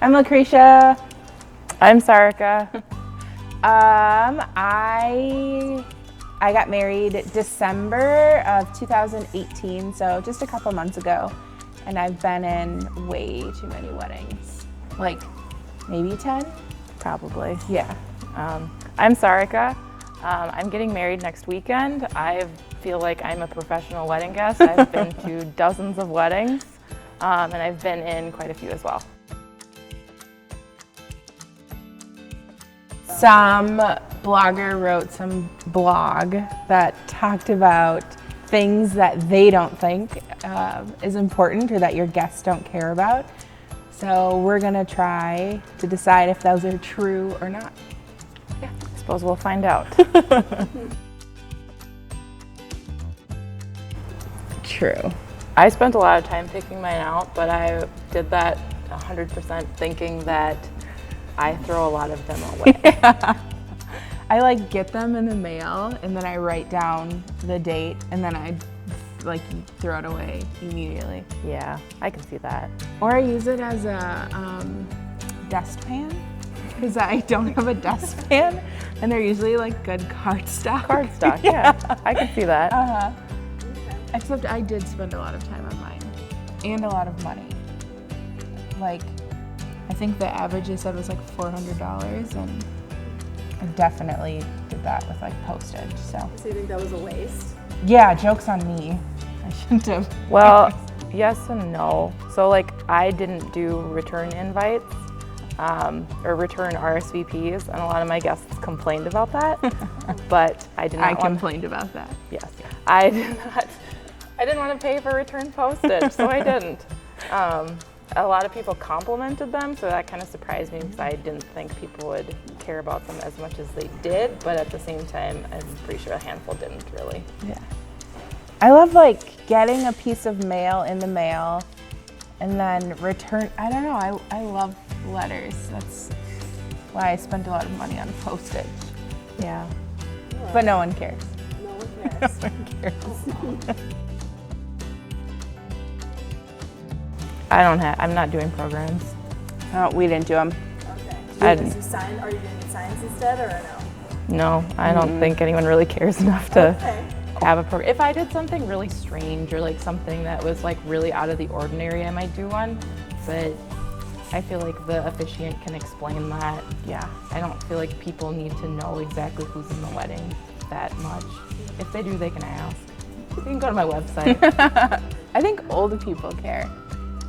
I'm Lucretia. I'm Sarika. I got married December of 2018, so just a couple months ago, and I've been in way too many weddings. Like maybe 10? Probably. Yeah. I'm Sarika. I'm getting married next weekend. I feel like I'm a professional wedding guest. I've been to dozens of weddings, and I've been in quite a few as well. Some blogger wrote some blog that talked about things that they don't think is important or that your guests don't care about. So we're gonna try to decide if those are true or not. Yeah, I suppose we'll find out. True. I spent a lot of time picking mine out, but I did that 100% thinking that I throw a lot of them away. I like get them in the mail and then I write down the date and then I like throw it away immediately. Yeah, I can see that. Or I use it as a dustpan because I don't have a dustpan and they're usually like good cardstock. Cardstock, yeah. I can see that. Uh-huh. Except I did spend a lot of time on mine and a lot of money. Like, I think the average they said was like $400 and I definitely did that with like postage, so. So you think that was a waste? Yeah, joke's on me. I shouldn't have. Well, yes and no. So like I didn't do return invites or return RSVPs, and a lot of my guests complained about that, but I did not complained about that. Yes, I didn't want to pay for return postage, so I didn't. A lot of people complimented them, so that kind of surprised me because I didn't think people would care about them as much as they did, but at the same time, I'm pretty sure a handful didn't really. Yeah. I love like getting a piece of mail in the mail and then return. I don't know, I love letters. That's why I spent a lot of money on postage. Yeah. But no one cares. No one cares. No one cares. I'm not doing programs. Oh, we didn't do them. Okay. I Are you didn't. doing signs instead or no? No, I don't think anyone really cares enough to Okay. have a program. If I did something really strange or like something that was like really out of the ordinary, I might do one, but I feel like the officiant can explain that. Yeah, I don't feel like people need to know exactly who's in the wedding that much. If they do, they can ask. You can go to my website. I think old people care.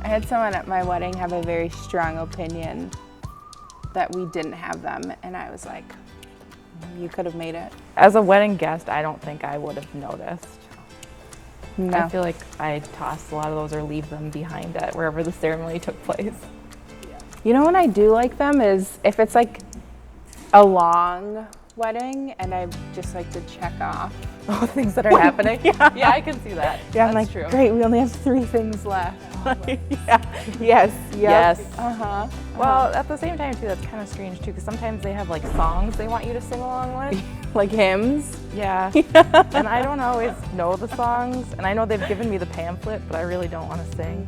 I had someone at my wedding have a very strong opinion that we didn't have them, and I was like, you could have made it. As a wedding guest, I don't think I would have noticed. No. I feel like I toss a lot of those or leave them behind at wherever the ceremony took place. You know when I do like them is if it's like a long wedding and I just like to check off. Oh, things that are happening? Yeah, I can see that. Yeah, I'm That's like, true. great, we only have 3 things left. Yeah. Yes. Yep. Yes. Uh-huh. Well, at the same time, too, that's kind of strange, too, because sometimes they have, like, songs they want you to sing along with. Like hymns? Yeah. And I don't always know the songs, and I know they've given me the pamphlet, but I really don't want to sing.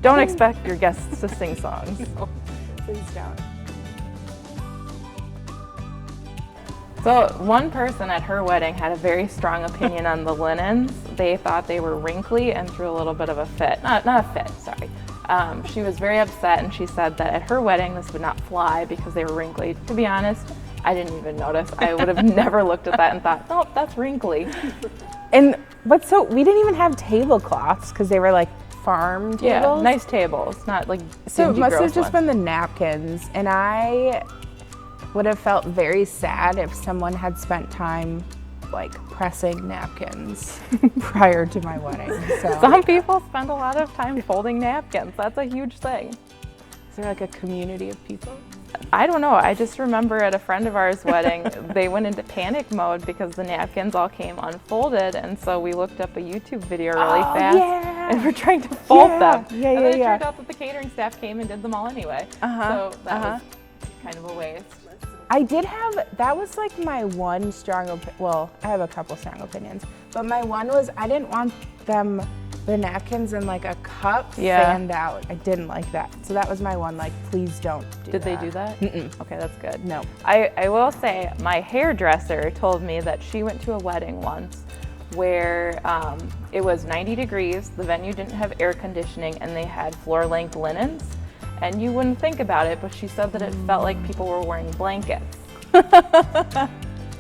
Don't expect your guests to sing songs. No, please don't. So one person at her wedding had a very strong opinion on the linens. They thought they were wrinkly and threw a little bit of a fit. Not a fit, sorry. She was very upset and she said that at her wedding this would not fly because they were wrinkly. To be honest, I didn't even notice. I would have never looked at that and thought, nope, that's wrinkly. So we didn't even have tablecloths because they were like farm tables. Yeah, nice tables, not like So it dingy, must have gross just ones. been the napkins, and I would have felt very sad if someone had spent time like pressing napkins prior to my wedding. So Some people spend a lot of time folding napkins. That's a huge thing. is there like a community of people? I don't know. I just remember at a friend of ours' wedding, they went into panic mode because the napkins all came unfolded, and so we looked up a YouTube video really fast, yeah. and we're trying to fold them. Yeah, and then it yeah. turned out that the catering staff came and did them all anyway. So that was kind of a waste. I did have, that was like my one strong, well, I have a couple strong opinions, but my one was I didn't want them the napkins in like a cup Yeah. fanned out. I didn't like that. So that was my one, like, please don't do Did that. they do that? Mm-mm. Okay, that's good. No. I will say my hairdresser told me that she went to a wedding once where it was 90 degrees, the venue didn't have air conditioning, and they had floor-length linens. And you wouldn't think about it, but she said that it felt like people were wearing blankets.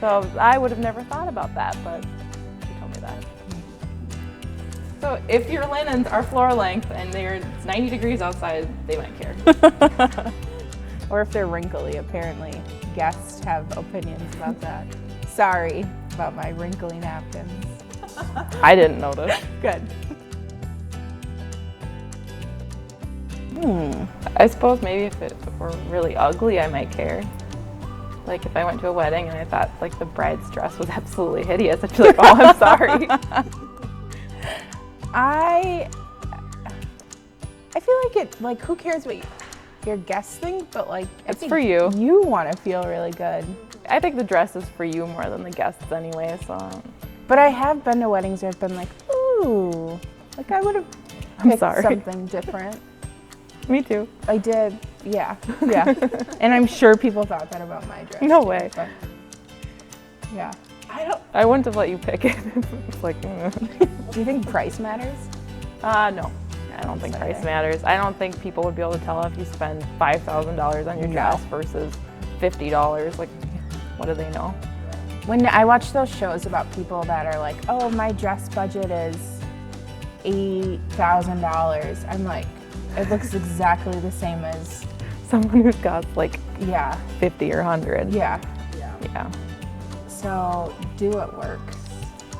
So I would have never thought about that, but she told me that. So if your linens are floor length and it's 90 degrees outside, they might care. Or if they're wrinkly, apparently guests have opinions about that. Sorry about my wrinkly napkins. I didn't notice. Good. I suppose maybe if it were really ugly, I might care. Like if I went to a wedding and I thought like the bride's dress was absolutely hideous, I'd be like, oh, I'm sorry. I feel like it, like, who cares what your guests think, but like, I It's think for you. You want to feel really good. I think the dress is for you more than the guests anyway, so. But I have been to weddings where I've been like, ooh, like I would have picked sorry. something different. Me too. I did, yeah. And I'm sure people thought that about my dress. No too, way. But yeah. I wouldn't have let you pick it. It's like, Do you think price matters? no. I don't think price matters. I don't think people would be able to tell if you spend $5,000 on your dress versus $50. Like, what do they know? When I watch those shows about people that are like, oh, my dress budget is $8,000, I'm like, it looks exactly the same as, Someone who's got like yeah, 50 or 100. yeah. Yeah. So do what works.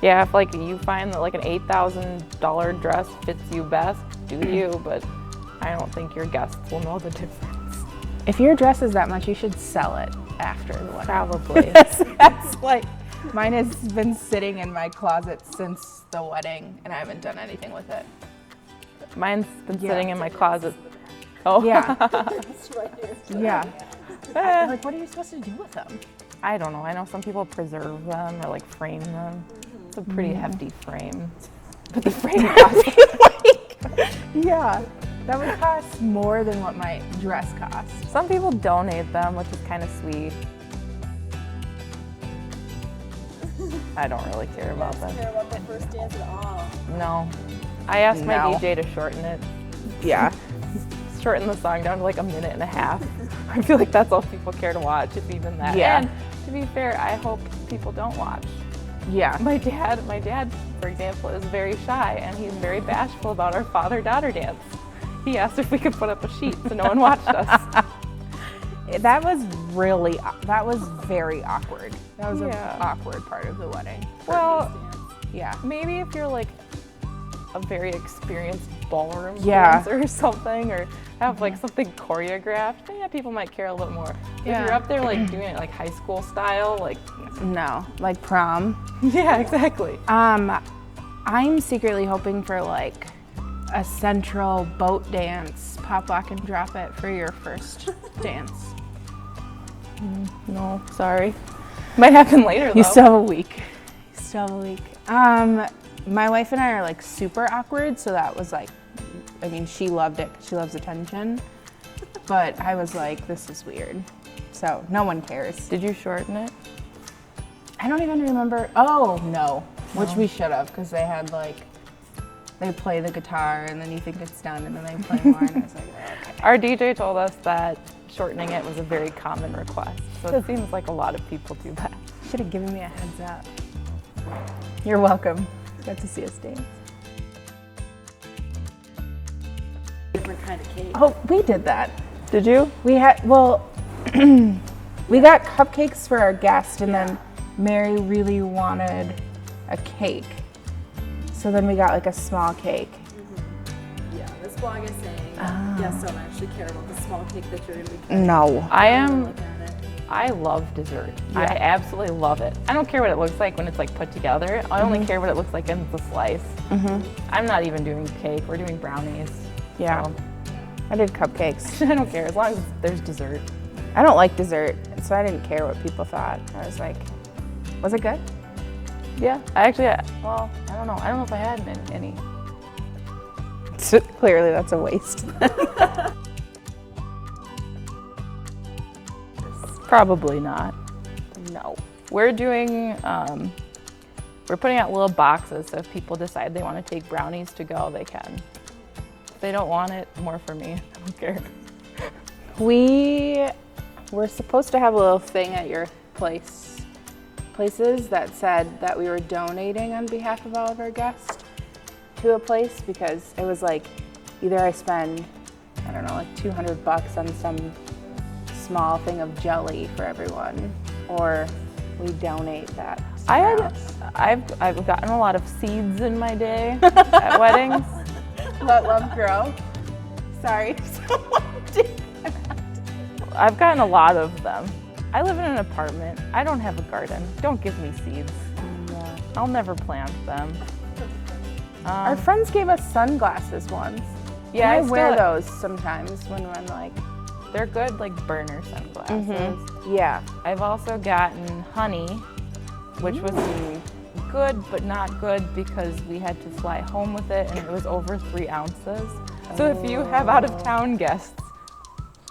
Yeah, if like you find that like an $8,000 dress fits you best, do you, but I don't think your guests will know the difference. If your dress is that much, you should sell it after the wedding. Probably. That's like, mine has been sitting in my closet since the wedding, and I haven't done anything with it. Mine's been Yeah. sitting in my closet. Oh. Yeah, It's right here. yeah. Eh, Like, what are you supposed to do with them? I don't know. I know some people preserve them or like frame them. It's a pretty hefty frame. But the frame costs Yeah, that would cost more than what my dress cost. Some people donate them, which is kind of sweet. I don't really care about I don't them. care about the first dance at all. No. I asked my No. DJ to shorten it. Yeah. Shorten the song down to like a minute and a half. I feel like that's all people care to watch, if even that. Yeah. And to be fair, I hope people don't watch. Yeah. My dad, for example, is very shy and he's very bashful about our father-daughter dance. He asked if we could put up a sheet so no one watched us. That was very awkward. That was Yeah. an awkward part of the wedding. Well, Yeah. maybe if you're like a very experienced ballroom Yeah. dancer or something, or have like something choreographed, yeah, people might care a little more. Yeah. If you're up there like doing it like high school style, like, No, like prom. yeah, exactly. I'm secretly hoping for like a central boat dance, pop, lock, and drop it for your first dance. No, sorry. Might happen later though. You still have a week. My wife and I are like super awkward, so that was like, I mean, she loved it 'cause she loves attention, but I was like, this is weird. So no one cares. Did you shorten it? I don't even remember. Oh, no. Which we should have, because they had like, they play the guitar and then you think it's done and then they play more and I was like, okay. Our DJ told us that shortening it was a very common request. So it seems like a lot of people do that. Should have given me a heads up. You're welcome. Got to see us dance. Different kind of cake. Oh, we did that. Did you? We had, well, we got cupcakes for our guest and then Mary really wanted a cake. So then we got like a small cake. Yeah, this blog is saying yes, don't actually care about the small cake that you're going to be No. I love dessert. Yeah. I absolutely love it. I don't care what it looks like when it's like put together. I only care what it looks like in the slice. I'm not even doing cake. We're doing brownies. Yeah. So I did cupcakes. I don't care as long as there's dessert. I don't like dessert, so I didn't care what people thought. I was like, was it good? Yeah. I don't know. I don't know if I had any. Clearly that's a waste. Probably not. No. We're doing, we're putting out little boxes, so if people decide they want to take brownies to go, they can. If they don't want it, more for me. I don't care. We were supposed to have a little thing at your places that said that we were donating on behalf of all of our guests to a place, because it was like either I spend, I don't know, like $200 on some small thing of jelly for everyone, or we donate that. I've gotten a lot of seeds in my day at weddings. Let love grow. Sorry. Someone did that. I've gotten a lot of them. I live in an apartment. I don't have a garden. Don't give me seeds. Yeah. I'll never plant them. Our friends gave us sunglasses once. Yeah, And I wear still- those sometimes when I'm like, They're good, like burner sunglasses. yeah. I've also gotten honey, which was good but not good because we had to fly home with it and it was over 3 ounces. So if you have out-of-town guests,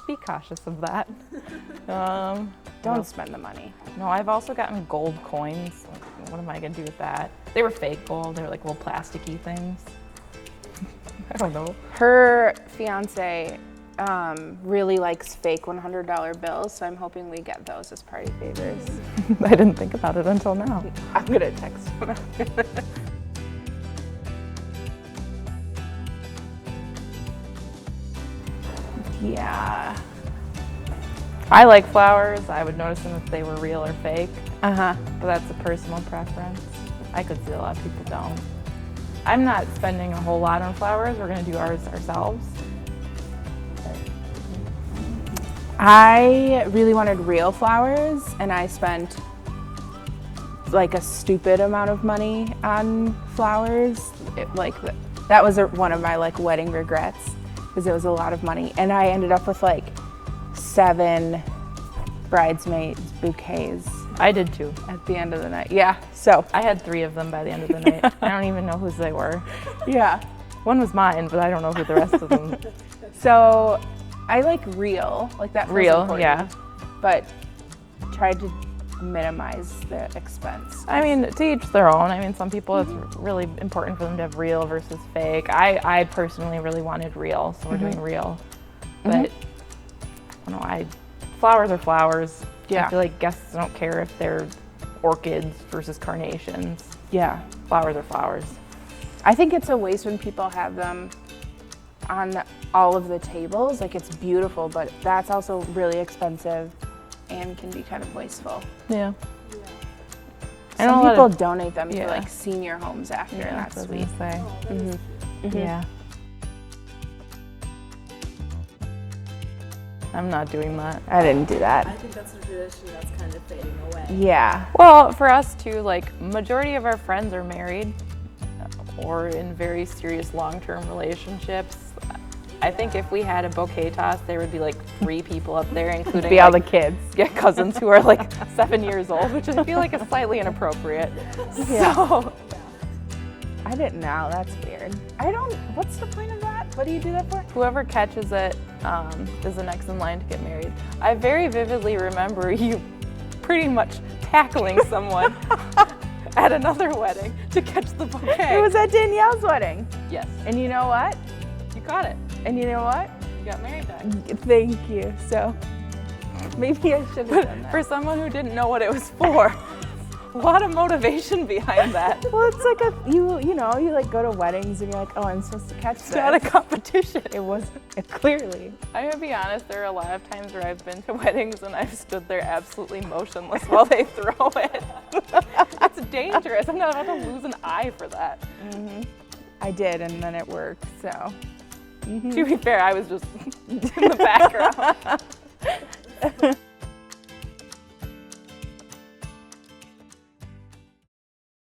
be cautious of that. Don't spend the money. No, I've also gotten gold coins. What am I gonna do with that? They were fake gold. They were like little plasticky things. I don't know. Her fiance really likes fake $100 bills, so I'm hoping we get those as party favors. I didn't think about it until now. I'm gonna text him. Yeah. I like flowers. I would notice them if they were real or fake, Uh-huh. but that's a personal preference. I could see a lot of people don't. I'm not spending a whole lot on flowers. We're gonna do ours ourselves. I really wanted real flowers, and I spent like a stupid amount of money on flowers. That was one of my like wedding regrets, because it was a lot of money, and I ended up with like 7 bridesmaids bouquets I did too. at the end of the night. Yeah, so I had 3 of them by the end of the night. I don't even know whose they were. yeah. One was mine, but I don't know who the rest of them. So I like real, like that feels Real, important, yeah. but tried to minimize the expense. I mean, to each their own. I mean, some people it's really important for them to have real versus fake. I personally really wanted real, so we're doing real. But I don't know, flowers are flowers. Yeah. I feel like guests don't care if they're orchids versus carnations. Yeah. Flowers are flowers. I think it's a waste when people have them on all of the tables. Like, it's beautiful, but that's also really expensive and can be kind of wasteful. Yeah. Some know a lot people of- donate them to Yeah. like senior homes after, and that's what I sweet. was gonna say. Yeah. I'm not doing that. I didn't do I that. think that's a tradition that's kind of fading away. Yeah. Well, for us too, like majority of our friends are married or in very serious long-term relationships. I think if we had a bouquet toss, there would be like 3 people up there, including Be all the like, kids. cousins who are like 7 years old, which I feel like is slightly inappropriate. Yeah. So I didn't know. That's weird. What's the point of that? What do you do that for? whoever catches it is the next in line to get married. I very vividly remember you pretty much tackling someone at another wedding to catch the bouquet. It was at Danielle's wedding. Yes, And you know what? you caught it. And you know what? You got married back. Thank you. So maybe I should have done that. For someone who didn't know what it was for, a lot of motivation behind that. Well, it's like you like go to weddings and you're like, oh, I'm supposed to catch It's this. not a competition. It was clearly. I'm gonna be honest, there are a lot of times where I've been to weddings and I've stood there absolutely motionless while they throw it. It's dangerous. I'm not about to lose an eye for that. I did, and then it worked. So To be fair, I was just in the background.